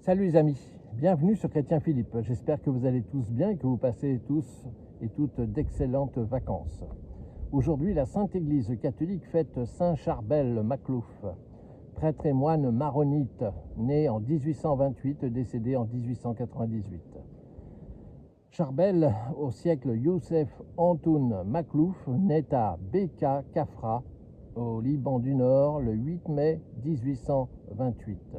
Salut les amis, bienvenue sur Chrétien Philippe. J'espère que vous allez tous bien et que vous passez tous et toutes d'excellentes vacances. Aujourd'hui, la Sainte Église catholique fête Saint Charbel Maclouf, prêtre et moine maronite, né en 1828, décédé en 1898. Charbel, au siècle Youssef Antoun Maclouf, naît à Beka Kafra, au Liban du Nord, le 8 mai 1828.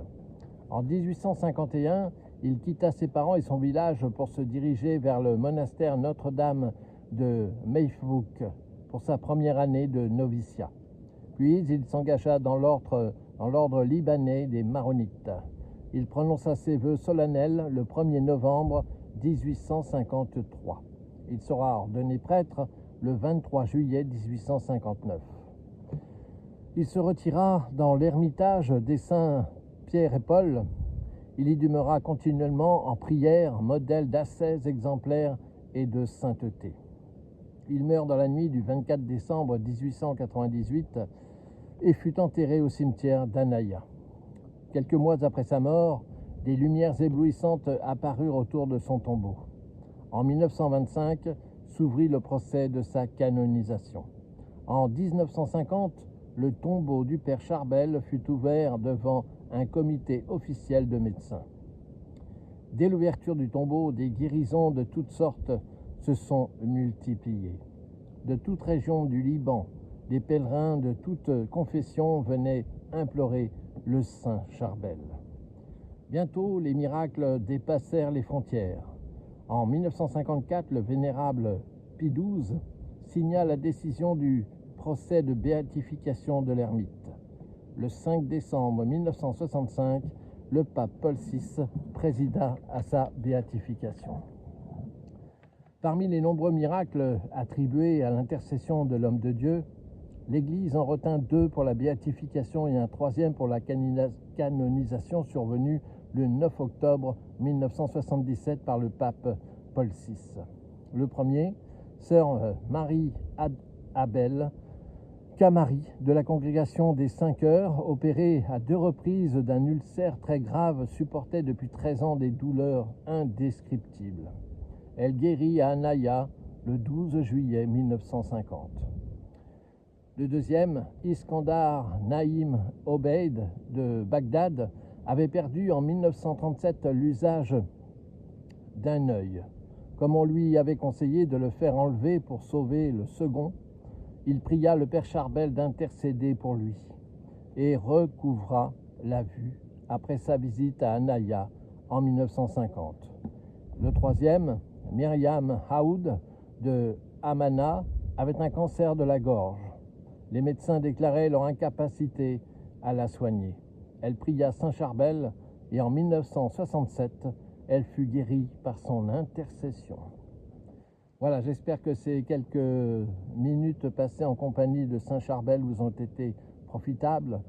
En 1851, il quitta ses parents et son village pour se diriger vers le monastère Notre-Dame de Meifbouk pour sa première année de noviciat. Puis il s'engagea dans l'ordre libanais des Maronites. Il prononça ses vœux solennels le 1er novembre 1853. Il sera ordonné prêtre le 23 juillet 1859. Il se retira dans l'ermitage des saints Pierre et Paul. Il y demeura continuellement en prière, modèle d'ascèse exemplaire et de sainteté. Il meurt dans la nuit du 24 décembre 1898 et fut enterré au cimetière d'Anaya. Quelques mois après sa mort, des lumières éblouissantes apparurent autour de son tombeau. En 1925, s'ouvrit le procès de sa canonisation. En 1950, le tombeau du père Charbel fut ouvert devant un comité officiel de médecins. Dès l'ouverture du tombeau, des guérisons de toutes sortes se sont multipliées. De toute région du Liban, des pèlerins de toute confession venaient implorer le saint Charbel. Bientôt, les miracles dépassèrent les frontières. En 1954, le vénérable Pie XII signa la décision du procès de béatification de l'ermite. Le 5 décembre 1965, le pape Paul VI présida à sa béatification. Parmi les nombreux miracles attribués à l'intercession de l'homme de Dieu, l'Église en retint 2 pour la béatification et un 3e pour la canonisation survenue le 9 octobre 1977 par le pape Paul VI. Le premier, sœur Marie Abel Camari, de la congrégation des 5 heures, opérée à 2 reprises d'un ulcère très grave, supportait depuis 13 ans des douleurs indescriptibles. Elle guérit à Anaya le 12 juillet 1950. Le deuxième, Iskandar Naïm Obeid de Bagdad, avait perdu en 1937 l'usage d'un œil. Comme on lui avait conseillé de le faire enlever pour sauver le second, il pria le père Charbel d'intercéder pour lui et recouvra la vue après sa visite à Anaya en 1950. Le troisième, Myriam Haoud de Amana, avait un cancer de la gorge. Les médecins déclaraient leur incapacité à la soigner. Elle pria Saint Charbel et en 1967, elle fut guérie par son intercession. Voilà, j'espère que ces quelques minutes passées en compagnie de Saint Charbel vous ont été profitables.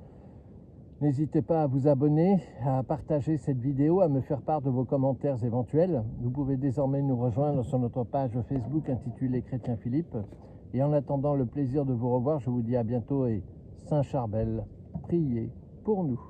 N'hésitez pas à vous abonner, à partager cette vidéo, à me faire part de vos commentaires éventuels. Vous pouvez désormais nous rejoindre sur notre page Facebook intitulée Chrétien Philippe. Et en attendant le plaisir de vous revoir, je vous dis à bientôt et Saint Charbel, priez pour nous.